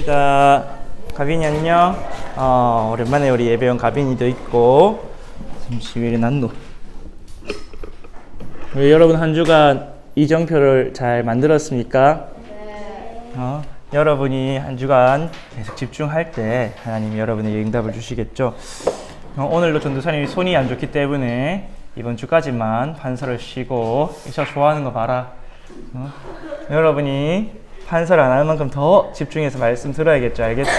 자, 가빈이 안녕. 오랜만에 우리 예배원 가빈이도 있고. 잠시 왜 이리 났노? 우리 여러분 한 주간 이정표를 잘 만들었습니까? 네. 여러분이 한 주간 계속 집중할 때 하나님이 여러분에게 응답을 주시겠죠. 오늘도 전도사님이 손이 안 좋기 때문에 이번 주까지만 판서를 쉬고, 저 좋아하는 거 봐라. 여러분이 판서를 안 하는 만큼 더 집중해서 말씀 들어야겠죠. 알겠죠?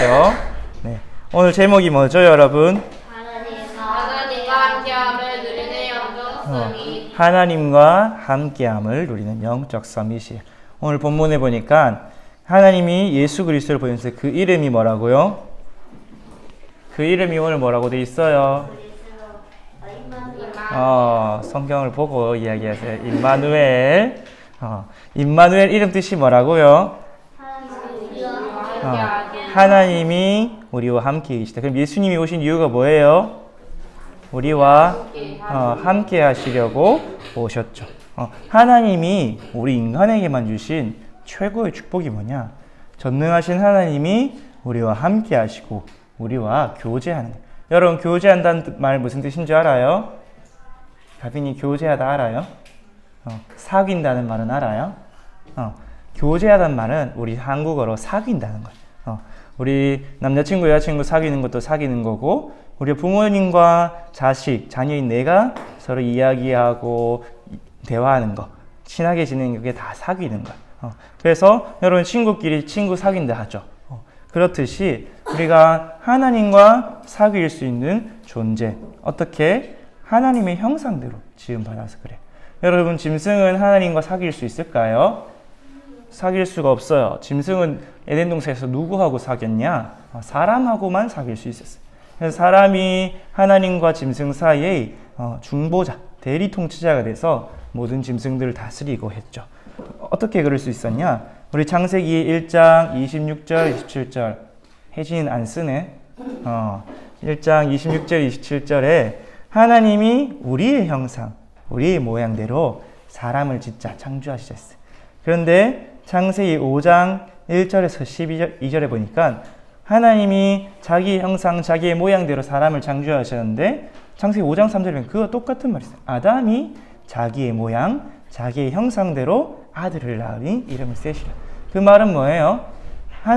네. 오늘 제목이 뭐죠, 여러분? 하나님과 함께함을 누리는 영적 서밋. 하나님과 함께함을 누리는 영적 서밋이에요. 오늘 본문에 보니까 하나님이 예수 그리스도를 보여주세요. 그 이름이 뭐라고요? 그 이름이 오늘 뭐라고 돼 있어요? 성경을 보고 이야기하세요. 임마누엘. 임마누엘 이름 뜻이 뭐라고요? 하나님이 우리와 함께 계시다. 그럼 예수님이 오신 이유가 뭐예요? 우리와 함께 하시려고 오셨죠. 하나님이 우리 인간에게만 주신 최고의 축복이 뭐냐? 전능하신 하나님이 우리와 함께 하시고 우리와 교제하는 거예요. 여러분, 교제한다는 말 무슨 뜻인 줄 알아요? 가빈이 교제하다 알아요? 사귄다는 말은 알아요? 교제하다는 말은 우리 한국어로 사귄다는 거예요. 우리 남자친구, 여자친구 사귀는 것도 사귀는 거고, 우리 부모님과 자식, 자녀인 내가 서로 이야기하고 대화하는 거, 친하게 지내는 게 다 사귀는 거예요. 그래서 여러분 친구끼리 친구 사귄다 하죠. 그렇듯이 우리가 하나님과 사귈 수 있는 존재, 어떻게? 하나님의 형상대로 지음받아서 그래요. 여러분, 짐승은 하나님과 사귈 수 있을까요? 사귈 수가 없어요. 짐승은 에덴 동산에서 누구하고 사귀었냐? 사람하고만 사귈 수 있었어요. 그래서 사람이 하나님과 짐승 사이의 중보자, 대리 통치자가 돼서 모든 짐승들을 다스리고 했죠. 어떻게 그럴 수 있었냐? 우리 창세기 1장 26절, 27절. 혜진이는 안 쓰네. 1장 26절, 27절에 하나님이 우리의 형상, 우리의 모양대로 사람을 짓자 창조하셨어요. 그런데 창세기 5장 1절에서 12절에 보니까 하나님이 자기 형상, 자기의 모양대로 사람을 창조하셨는데 창세기 5장 3절에 보면 그거 똑같은 말이 있어요. 아담이 자기의 모양, 자기의 형상대로 아들을 낳으니 이름을 셋이라. 그 말은 뭐예요?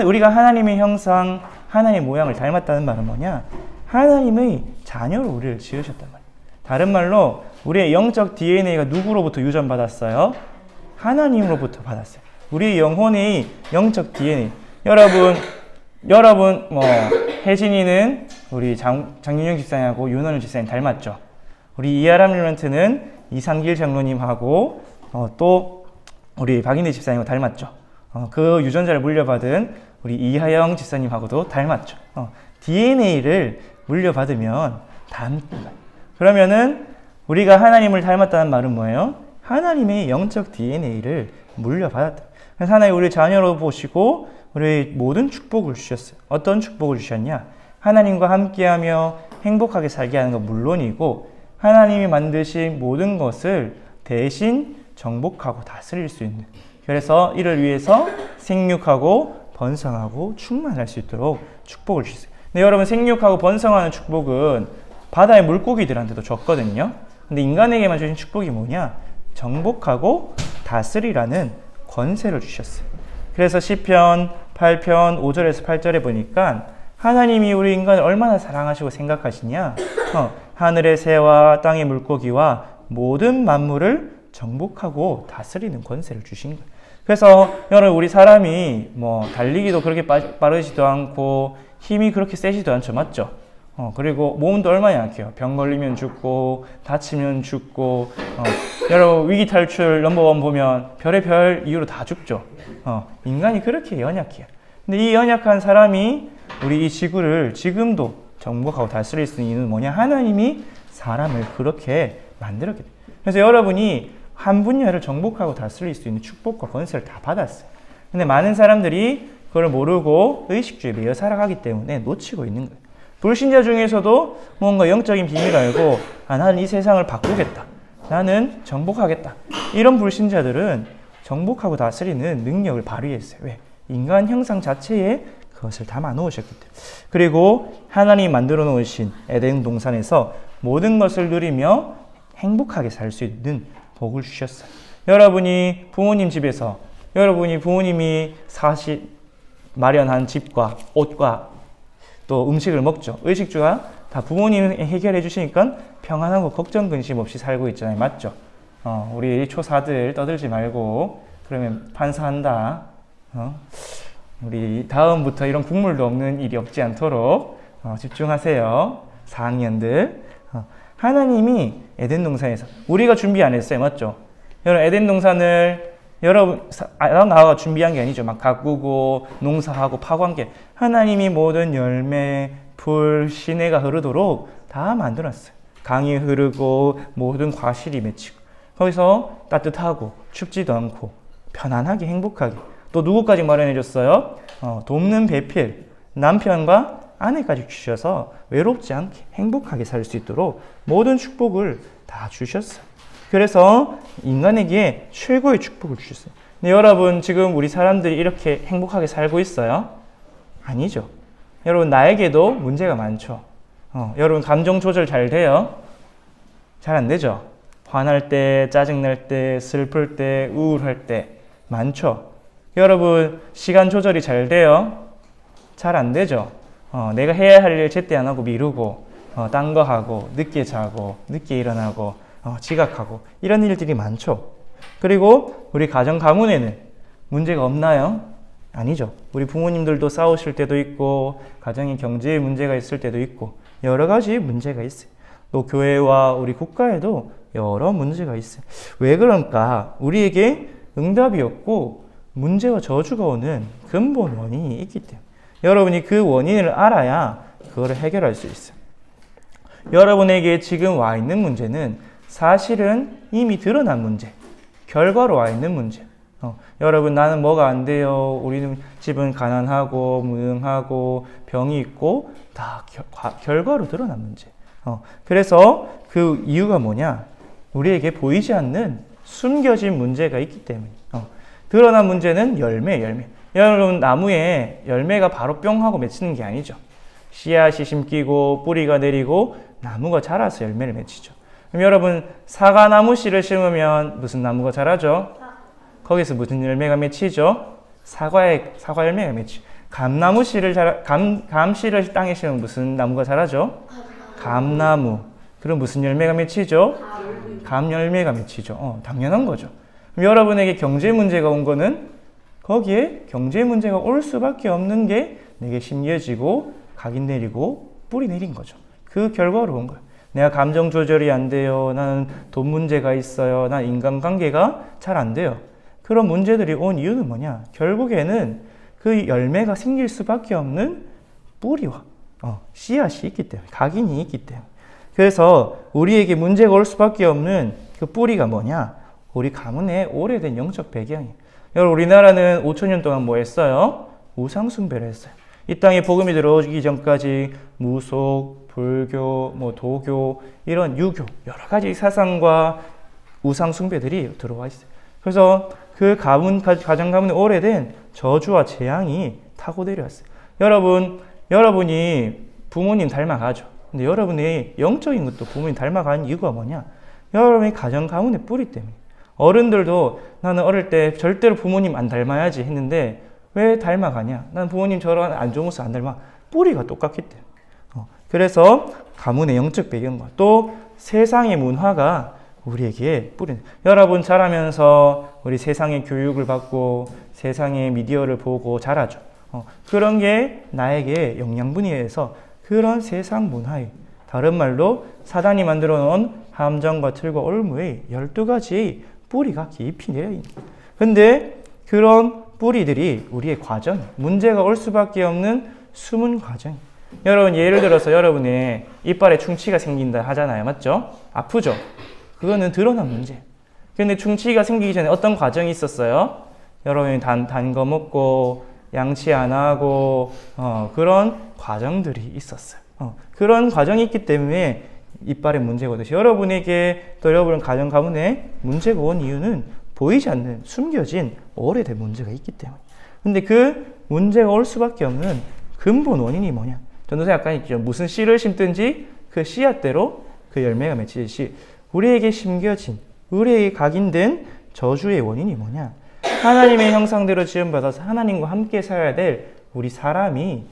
우리가 하나님의 형상, 하나님의 모양을 닮았다는 말은 뭐냐? 하나님의 자녀로 우리를 지으셨단 말이에요. 다른 말로 우리의 영적 DNA가 누구로부터 유전받았어요? 하나님으로부터 받았어요. 우리 영혼의 영적 DNA. 여러분, 혜진이는 우리 장윤영 집사님하고 윤원우 집사님 닮았죠? 우리 이하람 류런트는 이상길 장로님하고 또 우리 박인대 집사님하고 닮았죠? 그 유전자를 물려받은 우리 이하영 집사님하고도 닮았죠? DNA를 물려받으면 닮습니다. 그러면은 우리가 하나님을 닮았다는 말은 뭐예요? 하나님의 영적 DNA를 물려받았다. 그래서 하나님 우리 자녀로 보시고 우리 모든 축복을 주셨어요. 어떤 축복을 주셨냐? 하나님과 함께하며 행복하게 살게 하는 건 물론이고, 하나님이 만드신 모든 것을 대신 정복하고 다스릴 수 있는, 그래서 이를 위해서 생육하고 번성하고 충만할 수 있도록 축복을 주셨어요. 근데 여러분, 생육하고 번성하는 축복은 바다의 물고기들한테도 줬거든요. 근데 인간에게만 주신 축복이 뭐냐? 정복하고 다스리라는 권세를 주셨어요. 그래서 시편 8편 5절에서 8절에 보니까 하나님이 우리 인간을 얼마나 사랑하시고 생각하시냐? 하늘의 새와 땅의 물고기와 모든 만물을 정복하고 다스리는 권세를 주신 거예요. 그래서 여러분, 우리 사람이 달리기도 그렇게 빠르지도 않고 힘이 그렇게 세지도 않죠. 맞죠? 그리고 몸도 얼마나 약해요. 병 걸리면 죽고 다치면 죽고, 여러분 위기 탈출 넘버원 보면 별의별 이유로 다 죽죠. 인간이 그렇게 연약해요. 근데 이 연약한 사람이 우리 이 지구를 지금도 정복하고 다스릴 수 있는 이유는 뭐냐? 하나님이 사람을 그렇게 만들었기 때문에. 그래서 여러분이 한 분야를 정복하고 다스릴 수 있는 축복과 권세를 다 받았어요. 근데 많은 사람들이 그걸 모르고 의식주의에 매여 살아가기 때문에 놓치고 있는 거예요. 불신자 중에서도 뭔가 영적인 비밀을 알고, 나는 이 세상을 바꾸겠다, 나는 정복하겠다, 이런 불신자들은 정복하고 다스리는 능력을 발휘했어요. 왜? 인간 형상 자체에 그것을 담아 놓으셨기 때문에. 그리고 하나님이 만들어 놓으신 에덴 동산에서 모든 것을 누리며 행복하게 살 수 있는 복을 주셨어요. 여러분이 부모님 집에서 여러분이 부모님이 마련한 집과 옷과 또 음식을 먹죠. 의식주가 다 부모님이 해결해 주시니까 평안하고 걱정 근심 없이 살고 있잖아요. 맞죠? 우리 초사들 떠들지 말고 그러면 판사한다. 우리 다음부터 이런 국물도 없는 일이 없지 않도록 집중하세요. 4학년들. 하나님이 에덴 동산에서 우리가 준비 안 했어요. 맞죠? 여러분 에덴 동산을 여러분 나가 준비한 게 아니죠. 막 가꾸고 농사하고 파고한 게 하나님이 모든 열매, 풀, 시내가 흐르도록 다 만들었어요. 강이 흐르고 모든 과실이 맺히고 거기서 따뜻하고 춥지도 않고 편안하게 행복하게 또 누구까지 마련해 줬어요? 돕는 배필 남편과 아내까지 주셔서 외롭지 않게 행복하게 살 수 있도록 모든 축복을 다 주셨어요. 그래서 인간에게 최고의 축복을 주셨어요. 근데 여러분 지금 우리 사람들이 이렇게 행복하게 살고 있어요? 아니죠. 여러분 나에게도 문제가 많죠. 여러분 감정 조절 잘 돼요? 잘 안 되죠. 화날 때, 짜증날 때, 슬플 때, 우울할 때 많죠. 여러분 시간 조절이 잘 돼요? 잘 안 되죠. 내가 해야 할 일 제때 안 하고 미루고 딴 거 하고 늦게 자고 늦게 일어나고 지각하고 이런 일들이 많죠. 그리고 우리 가정 가문에는 문제가 없나요? 아니죠. 우리 부모님들도 싸우실 때도 있고 가정의 경제에 문제가 있을 때도 있고 여러 가지 문제가 있어요. 또 교회와 우리 국가에도 여러 문제가 있어요. 왜 그럴까? 우리에게 응답이 없고 문제와 저주가 오는 근본 원인이 있기 때문에 여러분이 그 원인을 알아야 그거를 해결할 수 있어요. 여러분에게 지금 와 있는 문제는 사실은 이미 드러난 문제, 결과로 와 있는 문제. 여러분 나는 뭐가 안 돼요. 우리는 집은 가난하고 무능하고 병이 있고 다 결과로 드러난 문제. 그래서 그 이유가 뭐냐? 우리에게 보이지 않는 숨겨진 문제가 있기 때문에. 드러난 문제는 열매. 여러분 나무에 열매가 바로 뿅 하고 맺히는 게 아니죠. 씨앗이 심기고 뿌리가 내리고 나무가 자라서 열매를 맺히죠. 그럼 여러분 사과나무 씨를 심으면 무슨 나무가 자라죠? 거기서 무슨 열매가 맺히죠? 사과 열매가 맺히죠. 감나무 씨를 감씨를 땅에 심으면 무슨 나무가 자라죠? 감나무. 그럼 무슨 열매가 맺히죠? 감 열매가 맺히죠. 당연한 거죠. 그럼 여러분에게 경제 문제가 온 거는 거기에 경제 문제가 올 수밖에 없는 게 내게 심겨지고 각인 내리고 뿌리 내린 거죠. 그 결과로 온 거예요. 내가 감정 조절이 안 돼요. 나는 돈 문제가 있어요. 난 인간관계가 잘 안 돼요. 그런 문제들이 온 이유는 뭐냐? 결국에는 그 열매가 생길 수밖에 없는 뿌리와 씨앗이 있기 때문에, 각인이 있기 때문에. 그래서 우리에게 문제가 올 수밖에 없는 그 뿌리가 뭐냐? 우리 가문의 오래된 영적 배경이에요. 여러분 우리나라는 5,000년 동안 뭐 했어요? 우상 숭배를 했어요. 이 땅에 복음이 들어오기 전까지 무속, 불교, 도교, 이런 유교 여러 가지 사상과 우상 숭배들이 들어와 있어요. 그래서 그 가정 가문의 오래된 저주와 재앙이 타고 내려왔어요. 여러분이 부모님 닮아가죠. 근데 여러분의 영적인 것도 부모님 닮아가는 이유가 뭐냐? 여러분의 가정 가문의 뿌리 때문에. 어른들도 나는 어릴 때 절대로 부모님 안 닮아야지 했는데 왜 닮아가냐? 난 부모님 저런 안 좋은 모습 안 닮아. 뿌리가 똑같기 때문에. 그래서 가문의 영적 배경과 또 세상의 문화가 우리에게 뿌리는. 여러분 자라면서 우리 세상의 교육을 받고 세상의 미디어를 보고 자라죠. 그런 게 나에게 영양분이어서 그런 세상 문화에 다른 말로 사단이 만들어 놓은 함정과 틀과 올무의 12가지 뿌리가 깊이 내려있는 거예요. 근데 그런 뿌리들이 우리의 과정, 문제가 올 수밖에 없는 숨은 과정. 여러분 예를 들어서 여러분의 이빨에 충치가 생긴다 하잖아요. 맞죠? 아프죠? 그거는 드러난 문제. 근데 충치가 생기기 전에 어떤 과정이 있었어요? 여러분이 단 거 먹고 양치 안 하고 그런 과정들이 있었어요. 그런 과정이 있기 때문에 이빨에 문제가 오듯이 여러분에게 또 여러분 가정 가문에 문제가 온 이유는 보이지 않는 숨겨진 오래된 문제가 있기 때문에. 근데 그 문제가 올 수밖에 없는 근본 원인이 뭐냐? 전도사 약간 있죠. 무슨 씨를 심든지 그 씨앗대로 그 열매가 맺히듯이 우리에게 심겨진, 우리에게 각인된 저주의 원인이 뭐냐? 하나님의 형상대로 지음받아서 하나님과 함께 살아야 될 우리 사람이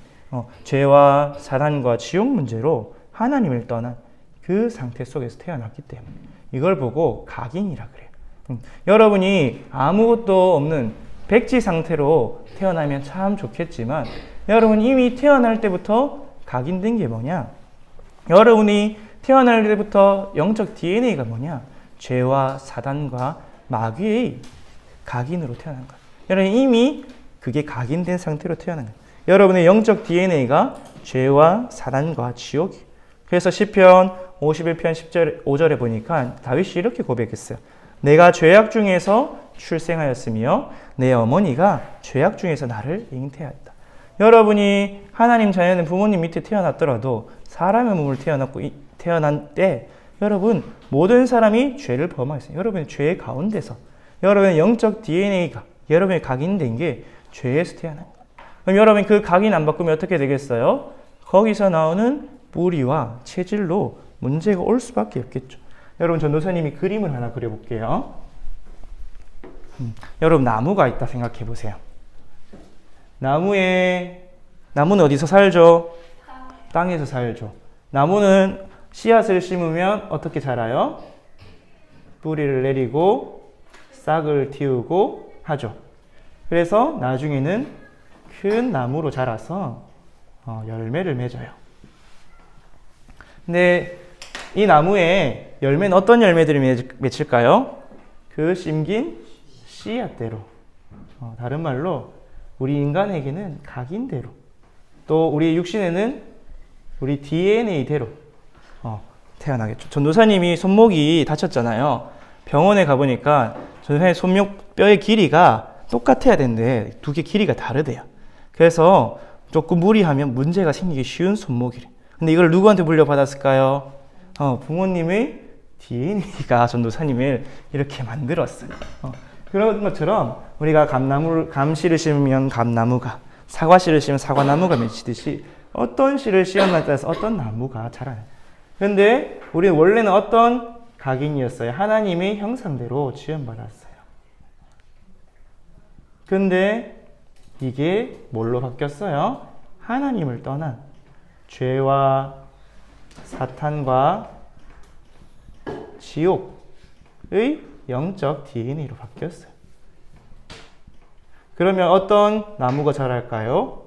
죄와 사단과 지옥 문제로 하나님을 떠난 그 상태 속에서 태어났기 때문에 이걸 보고 각인이라 그래요. 여러분이 아무것도 없는 백지 상태로 태어나면 참 좋겠지만 여러분 이미 태어날 때부터 각인된 게 뭐냐? 여러분이 태어날 때부터 영적 DNA가 뭐냐? 죄와 사단과 마귀의 각인으로 태어난 거예요. 여러분 이미 그게 각인된 상태로 태어난 거예요. 여러분의 영적 DNA가 죄와 사단과 지옥이에요. 그래서 시편 51편 10절 5절에 보니까 다윗이 이렇게 고백했어요. 내가 죄악 중에서 출생하였으며 내 어머니가 죄악 중에서 나를 잉태하였다. 여러분이 하나님 자녀는 부모님 밑에 태어났더라도 사람의 몸을 태어난 때 여러분 모든 사람이 죄를 범하였어요. 여러분의 죄 가운데서 여러분의 영적 DNA가 여러분의 각인된 게 죄에서 태어난 거예요. 그럼 여러분 그 각인 안 바꾸면 어떻게 되겠어요? 거기서 나오는 뿌리와 체질로 문제가 올 수밖에 없겠죠. 여러분 전도사님이 그림을 하나 그려볼게요. 여러분 나무가 있다 생각해 보세요. 나무는 어디서 살죠? 땅에서 살죠. 나무는 씨앗을 심으면 어떻게 자라요? 뿌리를 내리고 싹을 틔우고 하죠. 그래서 나중에는 큰 나무로 자라서 열매를 맺어요. 근데 이 나무에 열매는 어떤 열매들이 맺힐까요? 그 심긴 씨앗대로. 다른 말로 우리 인간에게는 각인대로, 또 우리 육신에는 우리 DNA대로 태어나겠죠. 전도사님이 손목이 다쳤잖아요. 병원에 가보니까 전도사님 손목 뼈의 길이가 똑같아야 되는데 두 개 길이가 다르대요. 그래서 조금 무리하면 문제가 생기기 쉬운 손목이래. 근데 이걸 누구한테 물려받았을까요? 부모님의 DNA가 전도사님을 이렇게 만들었어요. 그런 것처럼 우리가 감씨를 심으면 감나무가, 사과씨를 심으면 사과나무가 맺히듯이 어떤 씨를 심었냐에 따라서 어떤 나무가 자라요. 그런데 우리는 원래는 어떤 각인이었어요? 하나님의 형상대로 지음받았어요. 근데 이게 뭘로 바뀌었어요? 하나님을 떠난 죄와 사탄과 지옥의 영적 DNA로 바뀌었어요. 그러면 어떤 나무가 자랄까요?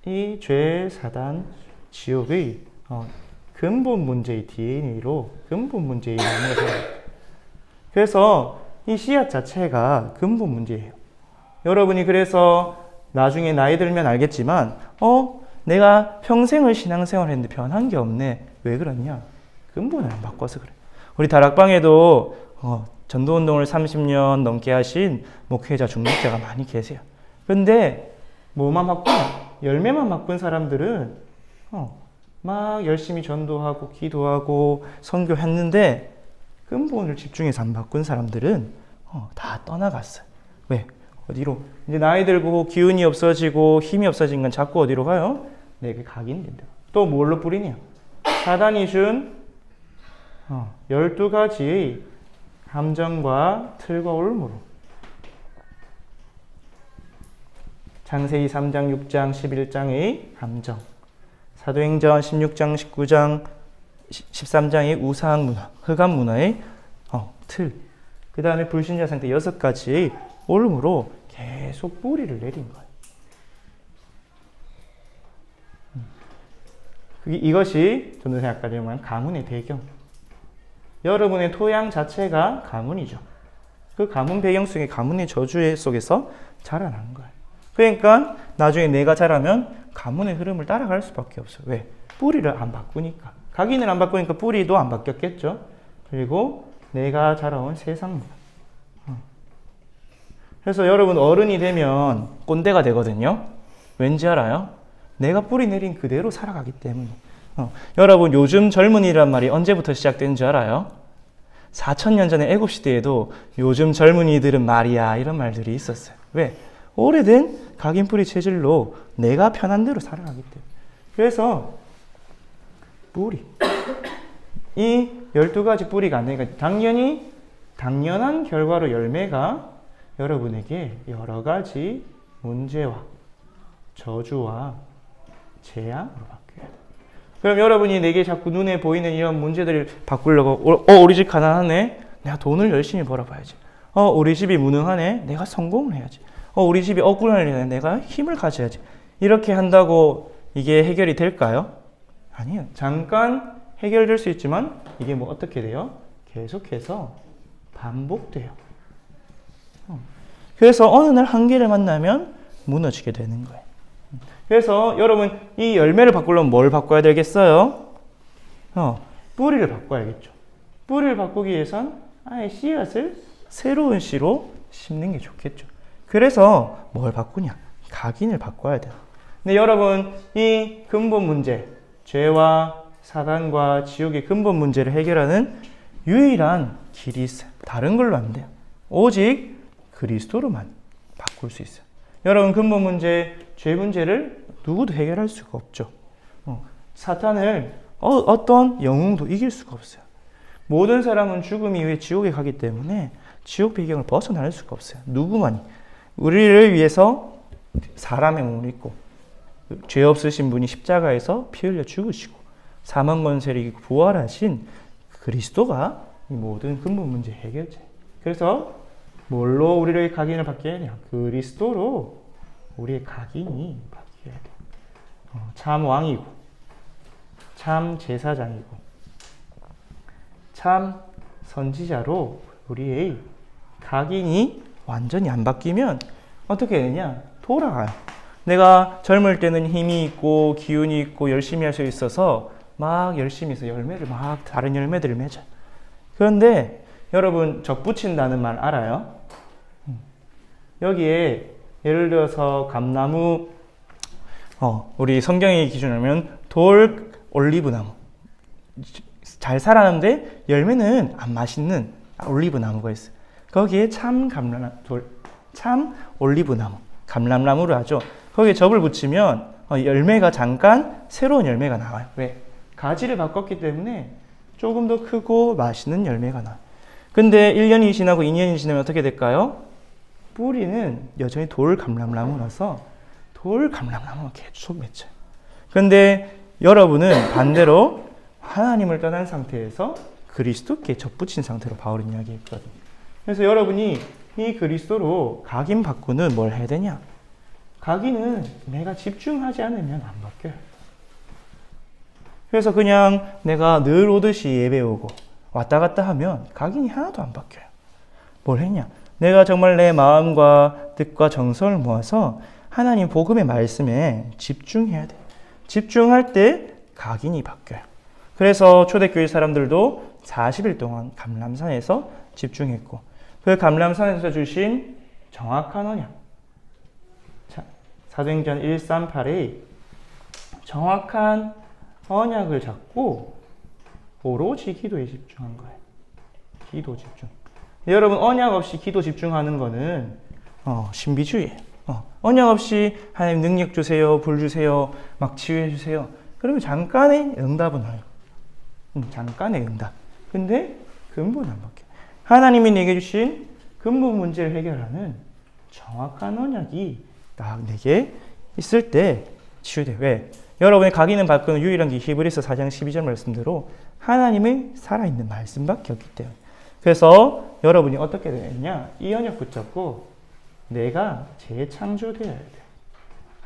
이 죄, 사단, 지옥의 근본 문제의 DNA로 근본 문제의 나무가 자라요. 그래서 이 씨앗 자체가 근본 문제예요. 여러분이 그래서 나중에 나이 들면 알겠지만 내가 평생을 신앙생활 했는데 변한 게 없네. 왜 그러냐? 근본을 안 바꿔서 그래. 우리 다락방에도 전도운동을 30년 넘게 하신 목회자, 중직자가 많이 계세요. 그런데 뭐만 바꾸냐? 열매만 바꾼 사람들은 막 열심히 전도하고 기도하고 선교했는데 근본을 집중해서 안 바꾼 사람들은 다 떠나갔어요. 왜? 어디로? 이제 나이 들고 기운이 없어지고 힘이 없어진 건 자꾸 어디로 가요? 내게 각인된다. 또 뭘로 뿌리냐? 사단이 준 12가지의 함정과 틀과 올무로. 창세기 3장, 6장, 11장의 함정, 사도행전 16장, 19장, 13장의 우상 문화, 흑암 문화의 틀, 그 다음에 불신자 상태 6가지의 올무로 계속 뿌리를 내린 거예요. 이것이 전도사 아까 말한 가문의 배경. 여러분의 토양 자체가 가문이죠. 그 가문 배경 속에 가문의 저주 속에서 자라난 거예요. 그러니까 나중에 내가 자라면 가문의 흐름을 따라갈 수밖에 없어요. 왜? 뿌리를 안 바꾸니까. 각인을 안 바꾸니까 뿌리도 안 바뀌었겠죠. 그리고 내가 자라온 세상입니다. 그래서 여러분 어른이 되면 꼰대가 되거든요. 왠지 알아요? 내가 뿌리 내린 그대로 살아가기 때문에. 여러분 요즘 젊은이란 말이 언제부터 시작된 줄 알아요? 4,000년 전에 애굽시대에도 요즘 젊은이들은 말이야 이런 말들이 있었어요. 왜? 오래된 각인뿌리 체질로 내가 편한 대로 살아가기 때문에. 그래서 뿌리. 이 12가지 뿌리가 안 되니까 당연한 결과로 열매가 여러분에게 여러 가지 문제와 저주와 재앙으로 바뀌어야 돼. 그럼 여러분이 내게 자꾸 눈에 보이는 이런 문제들을 바꾸려고 우리 집 가난하네. 내가 돈을 열심히 벌어봐야지. 우리 집이 무능하네. 내가 성공을 해야지. 우리 집이 억울하네. 내가 힘을 가져야지. 이렇게 한다고 이게 해결이 될까요? 아니요. 잠깐 해결될 수 있지만 이게 뭐 어떻게 돼요? 계속해서 반복돼요. 그래서 어느 날 한계를 만나면 무너지게 되는 거예요. 그래서 여러분 이 열매를 바꾸려면 뭘 바꿔야 되겠어요? 뿌리를 바꿔야겠죠. 뿌리를 바꾸기 위해선 아예 씨앗을 새로운 씨로 심는 게 좋겠죠. 그래서 뭘 바꾸냐? 각인을 바꿔야 돼요. 근데 여러분 이 근본 문제, 죄와 사단과 지옥의 근본 문제를 해결하는 유일한 길이 있어요. 다른 걸로 안 돼요. 오직 그리스도로만 바꿀 수 있어요. 여러분 근본 문제, 죄 문제를 누구도 해결할 수가 없죠. 사탄을 어떤 영웅도 이길 수가 없어요. 모든 사람은 죽음 이후에 지옥에 가기 때문에 지옥 배경을 벗어날 수가 없어요. 누구만이. 우리를 위해서 사람의 몸을 입고 죄 없으신 분이 십자가에서 피 흘려 죽으시고 사망 권세를 이기고 부활하신 그리스도가 이 모든 근본 문제 해결자예요. 그래서 뭘로 우리의 각인을 바뀌어야 하냐? 그리스도로 우리의 각인이 바뀌어야 돼요. 참 왕이고 참 제사장이고 참 선지자로 우리의 각인이 완전히 안 바뀌면 어떻게 되냐? 돌아가요. 내가 젊을 때는 힘이 있고 기운이 있고 열심히 할 수 있어서 막 열심히 해서 열매를 막 다른 열매들을 맺어요. 그런데 여러분 적붙인다는 말 알아요? 여기에 예를 들어서 감나무 우리 성경의 기준으로는 돌 올리브나무 잘 살았는데 열매는 안 맛있는 올리브나무가 있어요. 거기에 참 올리브나무 감람나무를 하죠. 거기에 접을 붙이면 열매가 잠깐 새로운 열매가 나와요. 왜? 가지를 바꿨기 때문에 조금 더 크고 맛있는 열매가 나와요. 근데 1년이 지나고 2년이 지나면 어떻게 될까요? 뿌리는 여전히 돌 감람나무라서 돌 감람나무가 계속 맺혀요. 근데 여러분은 반대로 하나님을 떠난 상태에서 그리스도께 접붙인 상태로 바울은 이야기했거든요. 그래서 여러분이 이 그리스도로 각인 바꾸는 뭘 해야 되냐? 각인은 내가 집중하지 않으면 안 바뀌어요. 그래서 그냥 내가 늘 오듯이 예배 오고 왔다 갔다 하면 각인이 하나도 안 바뀌어요. 뭘 했냐? 내가 정말 내 마음과 뜻과 정성을 모아서 하나님 복음의 말씀에 집중해야 돼. 집중할 때 각인이 바뀌어요. 그래서 초대교회 사람들도 40일 동안 감람산에서 집중했고 그 감람산에서 주신 정확한 언약 사도행전 138에 정확한 언약을 잡고 오로지 기도에 집중한 거예요. 기도 집중. 여러분 언약 없이 기도 집중하는 거는 신비주의예요. 언약 없이 하나님 능력 주세요, 불 주세요, 막 치유해 주세요. 그러면 잠깐의 응답은 와요. 잠깐의 응답. 근데 근본은 안 바뀌어요. 하나님이 내게 주신 근본 문제를 해결하는 정확한 언약이 딱 내게 있을 때 치유돼요. 왜? 여러분의 각인은 바꾸는 유일한 게 히브리서 4장 12절 말씀대로 하나님의 살아있는 말씀밖에 없기 때문에. 그래서 여러분이 어떻게 되느냐? 이 언약 붙잡고 내가 재창조되어야 돼.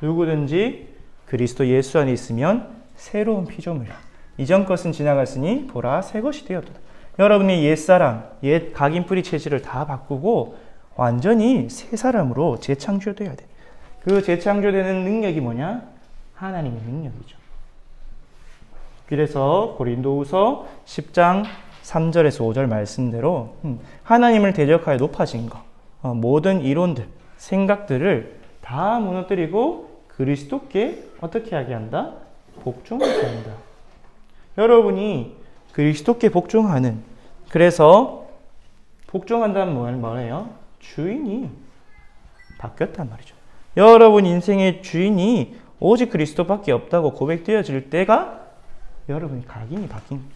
누구든지 그리스도 예수 안에 있으면 새로운 피조물이야. 이전 것은 지나갔으니 보라 새 것이 되었도다. 여러분이 옛사람, 옛 각인 뿌리 체질을 다 바꾸고 완전히 새 사람으로 재창조되어야 돼. 그 재창조되는 능력이 뭐냐? 하나님의 능력이죠. 그래서 고린도후서 10장 3절에서 5절 말씀대로 하나님을 대적하여 높아진 거, 모든 이론들, 생각들을 다 무너뜨리고 그리스도께 어떻게 하게 한다? 복종하게 한다. 여러분이 그리스도께 복종하는, 그래서 복종한다는 뭐예요? 주인이 바뀌었단 말이죠. 여러분 인생의 주인이 오직 그리스도밖에 없다고 고백되어질 때가 여러분이 각인이 바뀐 거예요.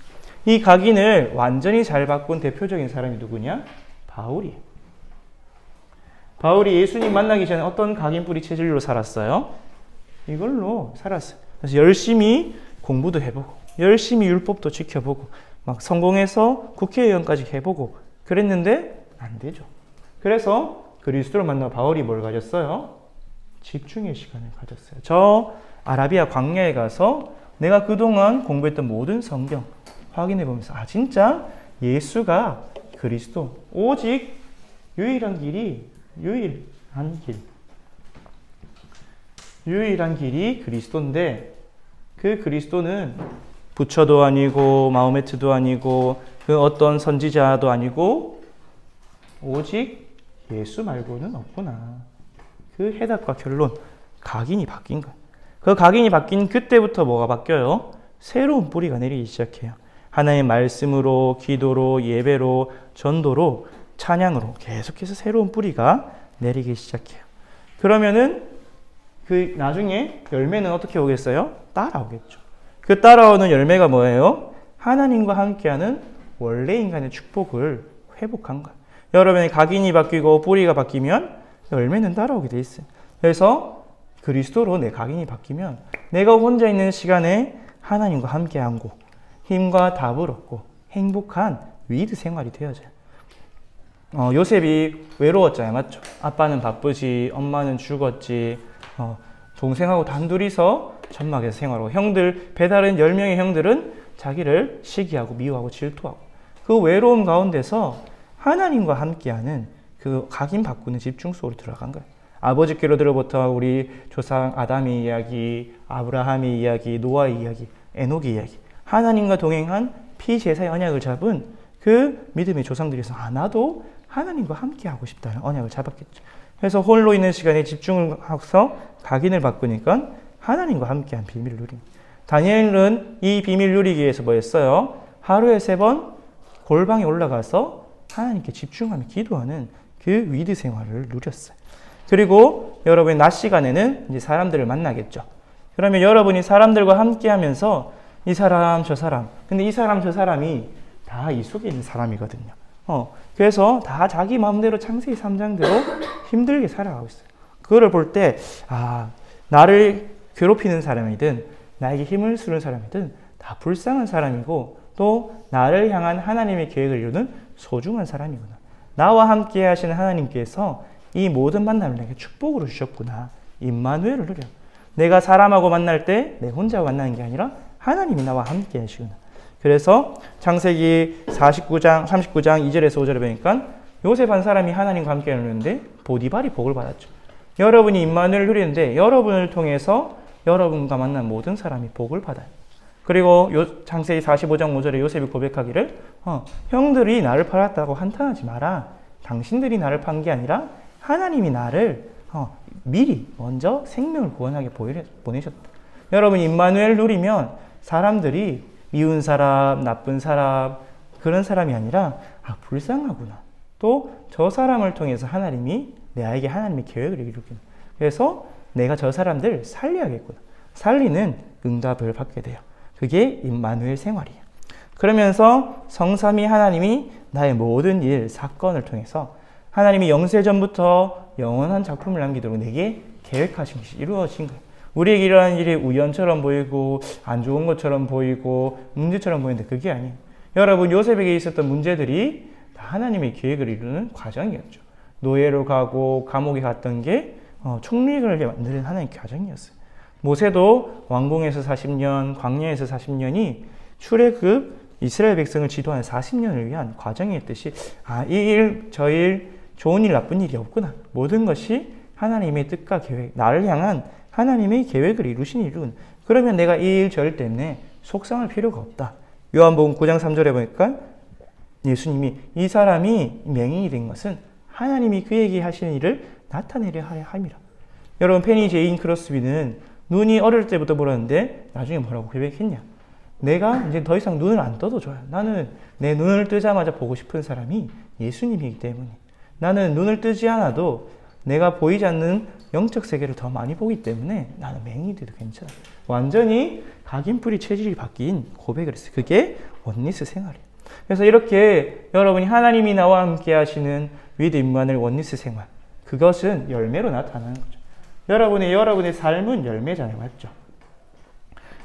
이 각인을 완전히 잘 바꾼 대표적인 사람이 누구냐? 바울이에요. 바울이 예수님 만나기 전에 어떤 각인뿌리 체질로 살았어요? 이걸로 살았어요. 그래서 열심히 공부도 해보고 열심히 율법도 지켜보고 막 성공해서 국회의원까지 해보고 그랬는데 안 되죠. 그래서 그리스도를 만나 바울이 뭘 가졌어요? 집중의 시간을 가졌어요. 저 아라비아 광야에 가서 내가 그동안 공부했던 모든 성경 확인해 보면서 진짜 예수가 그리스도 오직 유일한 길이 유일한 길이 그리스도인데 그 그리스도는 부처도 아니고 마호메트도 아니고 그 어떤 선지자도 아니고 오직 예수 말고는 없구나. 그 해답과 결론, 각인이 바뀐 거예요. 그 각인이 바뀐 그때부터 뭐가 바뀌어요? 새로운 뿌리가 내리기 시작해요. 하나님의 말씀으로, 기도로, 예배로, 전도로, 찬양으로 계속해서 새로운 뿌리가 내리기 시작해요. 그러면은 그 나중에 열매는 어떻게 오겠어요? 따라오겠죠. 그 따라오는 열매가 뭐예요? 하나님과 함께하는 원래 인간의 축복을 회복한 거예요. 여러분의 각인이 바뀌고 뿌리가 바뀌면 열매는 따라오게 돼 있어요. 그래서 그리스도로 내 각인이 바뀌면 내가 혼자 있는 시간에 하나님과 함께하고 힘과 답을 얻고 행복한 위드 생활이 되어져요. 요셉이 외로웠잖아요. 맞죠? 아빠는 바쁘지, 엄마는 죽었지, 동생하고 단둘이서 천막에서 생활하고 형들, 배다른 10명의 형들은 자기를 시기하고 미워하고 질투하고 그 외로움 가운데서 하나님과 함께하는 그 각인 바꾸는 집중 속으로 들어간 거예요. 아버지께로부터 우리 조상 아담의 이야기, 아브라함의 이야기, 노아의 이야기, 에녹의 이야기, 하나님과 동행한 피제사의 언약을 잡은 그 믿음의 조상들에서 나도 하나님과 함께하고 싶다는 언약을 잡았겠죠. 그래서 홀로 있는 시간에 집중을 해서 각인을 바꾸니까 하나님과 함께한 비밀을 누린 거예요. 다니엘은 이 비밀 누리기 위해서 뭐 했어요? 하루에 3번 골방에 올라가서 하나님께 집중하며 기도하는 그 위드 생활을 누렸어요. 그리고 여러분이 낮 시간에는 이제 사람들을 만나겠죠. 그러면 여러분이 사람들과 함께 하면서 이 사람 저 사람, 근데 이 사람 저 사람이 다 이 속에 있는 사람이거든요. 그래서 다 자기 마음대로 창세기 3장대로 힘들게 살아가고 있어요. 그거를 볼 때 나를 괴롭히는 사람이든 나에게 힘을 쓰는 사람이든 다 불쌍한 사람이고 또 나를 향한 하나님의 계획을 이루는 소중한 사람이구나. 나와 함께 하시는 하나님께서 이 모든 만남을 내게 축복으로 주셨구나. 임마누엘을 누려. 내가 사람하고 만날 때 내 혼자 만나는 게 아니라 하나님이 나와 함께 하시구나. 그래서 창세기 39장 2절에서 5절에 보니까 요셉 한 사람이 하나님과 함께 누리는데 보디발이 복을 받았죠. 여러분이 임마누엘을 누리는데 여러분을 통해서 여러분과 만난 모든 사람이 복을 받아요. 그리고 창세기 45장 5절에 요셉이 고백하기를 형들이 나를 팔았다고 한탄하지 마라. 당신들이 나를 판 게 아니라 하나님이 나를 미리 먼저 생명을 구원하게 보내셨다. 여러분 임마누엘 누리면 사람들이 미운 사람, 나쁜 사람 그런 사람이 아니라 불쌍하구나. 또 저 사람을 통해서 하나님이 내게 하나님의 계획을 이루겠구나. 그래서 내가 저 사람들 살려야겠구나. 살리는 응답을 받게 돼요. 그게 임마누엘 생활이에요. 그러면서 성삼위 하나님이 나의 모든 일, 사건을 통해서 하나님이 영세전부터 영원한 작품을 남기도록 내게 계획하신 것이 이루어진 거예요. 우리에게 일어나는 일이 우연처럼 보이고 안 좋은 것처럼 보이고 문제처럼 보이는데 그게 아니에요. 여러분 요셉에게 있었던 문제들이 다 하나님의 계획을 이루는 과정이었죠. 노예로 가고 감옥에 갔던 게 총리를 만드는 하나님의 과정이었어요. 모세도 왕궁에서 40년, 광야에서 40년이 출애굽 이스라엘 백성을 지도하는 40년을 위한 과정이었듯이 이 일, 저 일, 좋은 일, 나쁜 일이 없구나. 모든 것이 하나님의 뜻과 계획, 나를 향한 하나님의 계획을 이루신 일은 그러면 내가 이 일, 저 일 때문에 속상할 필요가 없다. 요한복음 9장 3절에 보니까 예수님이 이 사람이 맹인이 된 것은 하나님이 그에게 하시는 일을 나타내려 하려 함이라. 여러분 페니 제인 크로스비는 눈이 어릴 때부터 멀었는데 나중에 뭐라고 고백했냐? 내가 이제 더 이상 눈을 안 떠도 좋아요. 나는 내 눈을 뜨자마자 보고 싶은 사람이 예수님이기 때문에 나는 눈을 뜨지 않아도 내가 보이지 않는 영적 세계를 더 많이 보기 때문에 나는 맹인이 돼도 괜찮아. 완전히 각인뿌리 체질이 바뀐 고백을 했어요. 그게 원리스 생활이에요. 그래서 이렇게 여러분이 하나님이 나와 함께 하시는 위드 임마누엘 원리스 생활, 그것은 열매로 나타나는 거죠. 여러분의 삶은 열매잖아요. 맞죠?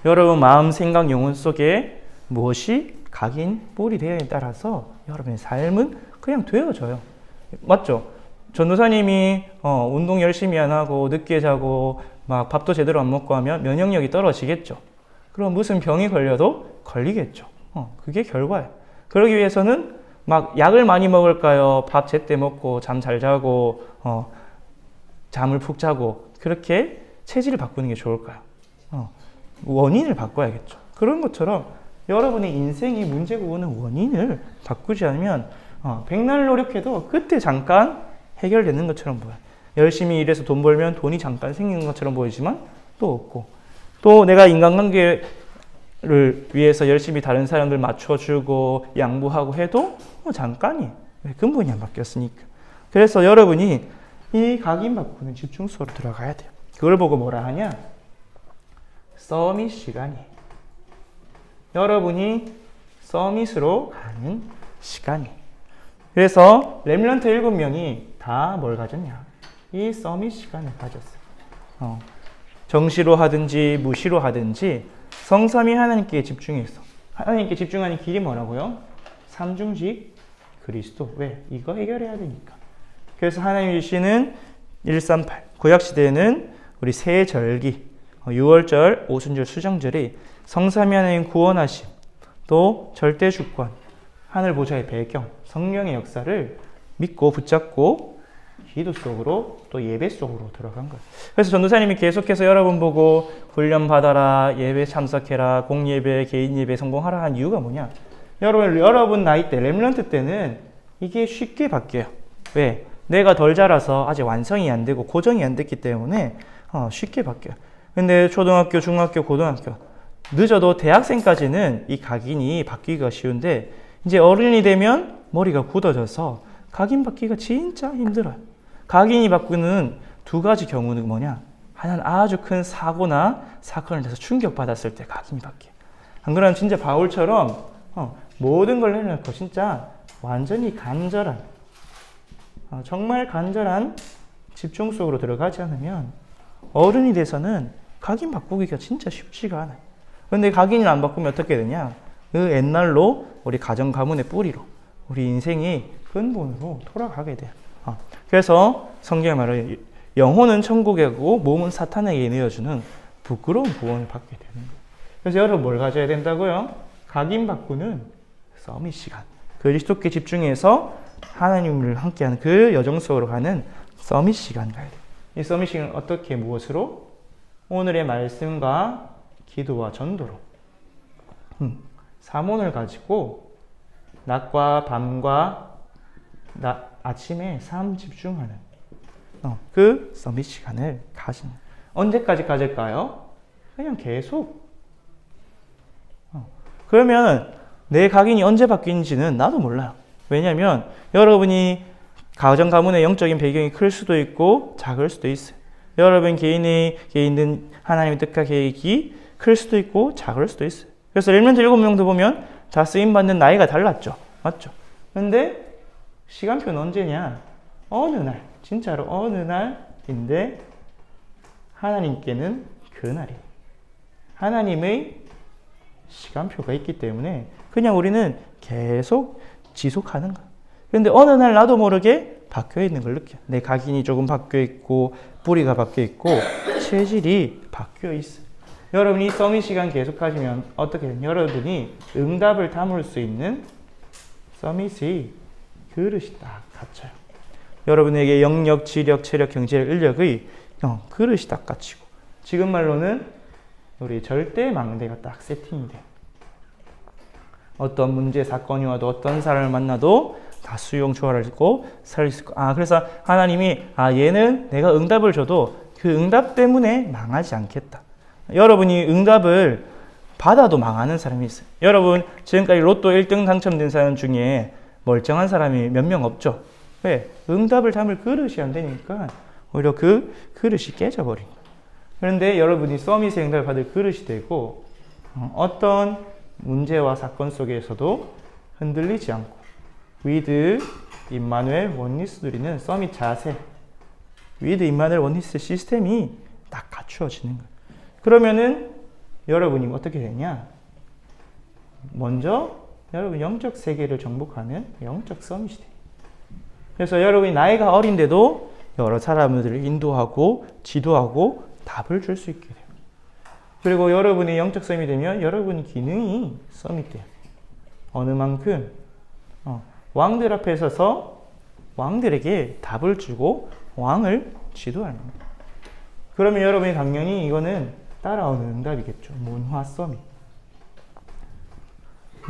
여러분 마음, 생각, 영혼 속에 무엇이 각인, 뿌리 되어에 따라서 여러분의 삶은 그냥 되어져요. 맞죠? 전도사님이 운동 열심히 안 하고 늦게 자고 막 밥도 제대로 안 먹고 하면 면역력이 떨어지겠죠. 그럼 무슨 병이 걸려도 걸리겠죠. 그게 결과예요. 그러기 위해서는 막 약을 많이 먹을까요? 밥 제때 먹고 잠 잘 자고 잠을 푹 자고 그렇게 체질을 바꾸는 게 좋을까요? 원인을 바꿔야겠죠. 그런 것처럼 여러분의 인생이 문제가 오는 원인을 바꾸지 않으면 백날 노력해도 그때 잠깐 해결되는 것처럼 보여요. 열심히 일해서 돈 벌면 돈이 잠깐 생기는 것처럼 보이지만 또 없고, 또 내가 인간관계를 위해서 열심히 다른 사람들 맞춰주고 양보하고 해도 잠깐이 근본이 안 바뀌었으니까. 그래서 여러분이 이 각인 바꾸는 집중수로 들어가야 돼요. 그걸 보고 뭐라 하냐? 서밋 시간이에요. 여러분이 서밋으로 가는 시간이에요. 그래서 렘넌트 7명이 다 뭘 가졌냐? 이 서밋 시간을 가졌어요. 정시로 하든지 무시로 하든지 성삼위 하나님께 집중해서, 하나님께 집중하는 길이 뭐라고요? 삼중직 그리스도. 왜? 이거 해결해야 되니까. 그래서 하나님 주시는 138 구약시대에는 우리 새 절기, 유월절, 오순절, 수정절이 성삼위 하나님 구원하심, 또 절대 주권, 하늘 보좌의 배경, 성령의 역사를 믿고 붙잡고 기도 속으로 또 예배 속으로 들어간 거예요. 그래서 전도사님이 계속해서 여러분 보고 훈련 받아라, 예배 참석해라, 공예배, 개인 예배 성공하라 한 이유가 뭐냐? 여러분 나이 때, 렘넌트 때는 이게 쉽게 바뀌어요. 왜? 내가 덜 자라서 아직 완성이 안 되고 고정이 안 됐기 때문에 쉽게 바뀌어요. 근데 초등학교, 중학교, 고등학교, 늦어도 대학생까지는 이 각인이 바뀌기가 쉬운데 이제 어른이 되면 머리가 굳어져서 각인 바뀌기가 진짜 힘들어요. 각인이 바꾸는 두 가지 경우는 뭐냐? 하나는 아주 큰 사고나 사건을 해서 충격받았을 때 각인이 바뀌어요. 안 그러면 진짜 바울처럼 모든 걸 내려놓고 진짜 완전히 간절한, 정말 간절한 집중 속으로 들어가지 않으면 어른이 돼서는 각인 바꾸기가 진짜 쉽지가 않아요. 그런데 각인을 안 바꾸면 어떻게 되냐? 그 옛날로 우리 가정 가문의 뿌리로 우리 인생이 근본으로 돌아가게 돼요. 그래서 성경에 말해요. 영혼은 천국이고 몸은 사탄에게 내어주는 부끄러운 구원을 받게 되는 거예요. 그래서 여러분 뭘 가져야 된다고요? 각인 바꾸는 서밋 시간. 그리스도께 집중해서 하나님을 함께하는 그 여정 속으로 가는 서밋 시간 가야 돼요. 이 서밋 시간은 어떻게, 무엇으로? 오늘의 말씀과 기도와 전도로. 사문을 가지고 낮과 밤과 아침에 삶 집중하는 그 서밋 시간을 가지는. 언제까지 가질까요? 그냥 계속. 그러면 내 각인이 언제 바뀌는지는 나도 몰라요. 왜냐하면 여러분이 가정 가문의 영적인 배경이 클 수도 있고 작을 수도 있어요. 여러분 개인은 하나님의 뜻과 계획이 클 수도 있고 작을 수도 있어요. 그래서 렘넌트 7명도 보면 다 쓰임받는 나이가 달랐죠. 맞죠? 근데 시간표는 언제냐? 어느 날, 진짜로 어느 날인데 하나님께는 그 날이에요. 하나님의 시간표가 있기 때문에 그냥 우리는 계속 지속하는 거예요. 그런데 어느 날 나도 모르게 바뀌어 있는 걸 느껴요. 내 각인이 조금 바뀌어 있고 뿌리가 바뀌어 있고 체질이 바뀌어 있어요. 여러분이 서밋 시간 계속 하시면 어떻게 되냐? 여러분이 응답을 담을 수 있는 서밋의 그릇이 딱 갖춰요. 여러분에게 영역, 지력, 체력, 경제력, 인력의 그릇이 딱 갖추고, 지금 말로는 우리 절대 망대가 딱 세팅이 돼요. 어떤 문제, 사건이 와도 어떤 사람을 만나도 다 수용, 조화를 있고 살 수 있고. 그래서 하나님이 얘는 내가 응답을 줘도 그 응답 때문에 망하지 않겠다. 여러분이 응답을 받아도 망하는 사람이 있어요. 여러분 지금까지 로또 1등 당첨된 사람 중에 멀쩡한 사람이 몇 명 없죠? 왜? 응답을 담을 그릇이 안 되니까 오히려 그 그릇이 깨져버린 거예요. 그런데 여러분이 서밋의 응답을 받을 그릇이 되고 어떤 문제와 사건 속에서도 흔들리지 않고 with 임마누엘 원리스 누리는 서밋 자세, with 임마누엘 원리스 시스템이 딱 갖추어지는 거예요. 그러면은 여러분이 어떻게 되냐? 먼저 여러분 영적 세계를 정복하는 영적 서밋이 돼요. 그래서 여러분이 나이가 어린데도 여러 사람들을 인도하고 지도하고 답을 줄 수 있게 돼요. 그리고 여러분이 영적 서밋이 되면 여러분 기능이 서밋 돼요. 어느 만큼 왕들 앞에 서서 왕들에게 답을 주고 왕을 지도하는 거예요. 그러면 여러분이 당연히 이거는 따라오는 응답이겠죠. 문화 서밋.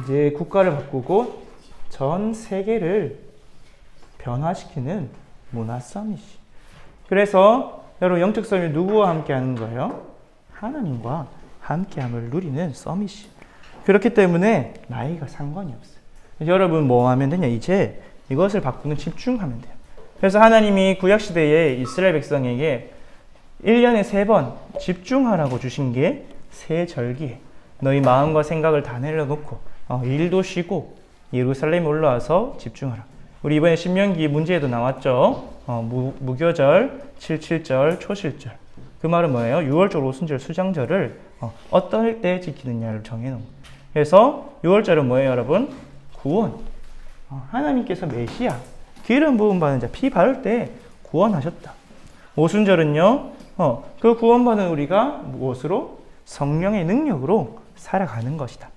이제 국가를 바꾸고 전 세계를 변화시키는 문화 서밋이. 그래서 여러분 영적 서밋 누구와 함께 하는 거예요? 하나님과 함께함을 누리는 서밋이. 그렇기 때문에 나이가 상관이 없어요. 여러분 뭐 하면 되냐? 이제 이것을 바꾸는 집중하면 돼요. 그래서 하나님이 구약시대에 이스라엘 백성에게 1년에 3번 집중하라고 주신 게 새 절기에 너희 마음과 생각을 다 내려놓고 일도 쉬고 예루살렘에 올라와서 집중하라. 우리 이번에 신명기 문제에도 나왔죠. 무교절, 77절, 초실절. 그 말은 뭐예요? 6월절, 오순절, 수장절을 어떨 때 지키느냐를 정해놓은 거예요. 그래서 6월절은 뭐예요, 여러분? 구원. 하나님께서 메시아, 기름 부음 받은 자, 피 바를 때 구원하셨다. 오순절은요, 그 구원받은 우리가 무엇으로? 성령의 능력으로 살아가는 것이다.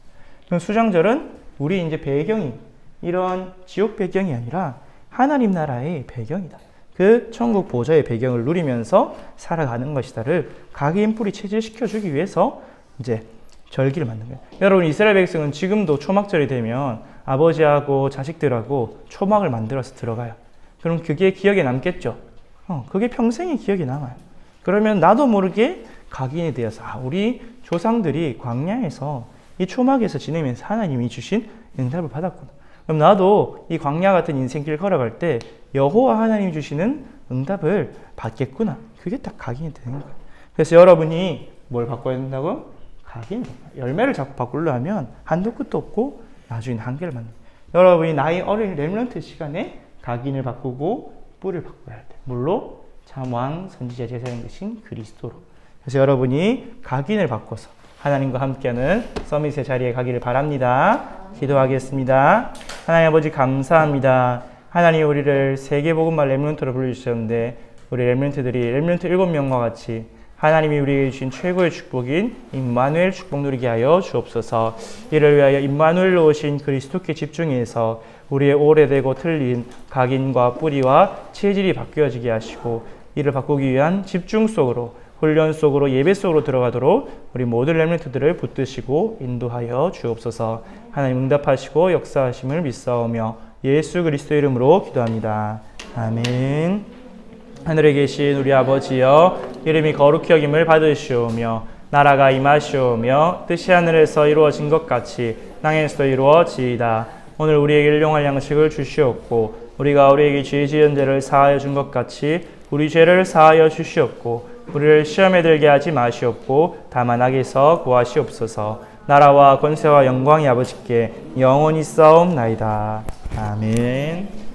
그럼 수장절은 우리 이제 배경이 이런 지옥 배경이 아니라 하나님 나라의 배경이다. 그 천국 보좌의 배경을 누리면서 살아가는 것이다를 각인 뿌리 체질시켜 주기 위해서 이제 절기를 만든 거예요. 여러분 이스라엘 백성은 지금도 초막절이 되면 아버지하고 자식들하고 초막을 만들어서 들어가요. 그럼 그게 기억에 남겠죠. 그게 평생의 기억에 남아요. 그러면 나도 모르게 각인이 되어서 우리 조상들이 광야에서 이 초막에서 지내면서 하나님이 주신 응답을 받았구나. 그럼 나도 이 광야 같은 인생길 걸어갈 때 여호와 하나님이 주시는 응답을 받겠구나. 그게 딱 각인이 되는 거예요. 그래서 여러분이 뭘 바꿔야 된다고? 각인. 열매를 자꾸 바꾸려면 한도 끝도 없고 나중에 한계를 만든다. 여러분이 나이 어린 렘넌트 시간에 각인을 바꾸고 뿌리를 바꿔야 돼. 물로 참왕 선지자 제사장 되신 그리스도로. 그래서 여러분이 각인을 바꿔서 하나님과 함께하는 서밋의 자리에 가기를 바랍니다. 기도하겠습니다. 하나님 아버지 감사합니다. 하나님 우리를 세계복음화 렘넌트로 불러주셨는데 우리 렘넌트들이 렘넌트 7명과 같이 하나님이 우리에게 주신 최고의 축복인 임마누엘 축복 누리게 하여 주옵소서. 이를 위하여 임마누엘로 오신 그리스도께 집중해서 우리의 오래되고 틀린 각인과 뿌리와 체질이 바뀌어지게 하시고 이를 바꾸기 위한 집중 속으로 훈련 속으로 예배 속으로 들어가도록 우리 모든 렘넌트들을 붙드시고 인도하여 주옵소서. 하나님 응답하시고 역사하심을 믿사오며 예수 그리스도 이름으로 기도합니다. 아멘. 하늘에 계신 우리 아버지여 이름이 거룩히 여김을 받으시오며 나라가 임하시오며 뜻이 하늘에서 이루어진 것 같이 땅에서도 이루어지이다. 오늘 우리에게 일용할 양식을 주시옵고 우리가 우리에게 죄 지은 죄를 사하여 준 것 같이 우리 죄를 사하여 주시옵고 우리를 시험에 들게 하지 마시옵고 다만 악에서 구하시옵소서. 나라와 권세와 영광이 아버지께 영원히 싸움나이다. 아멘.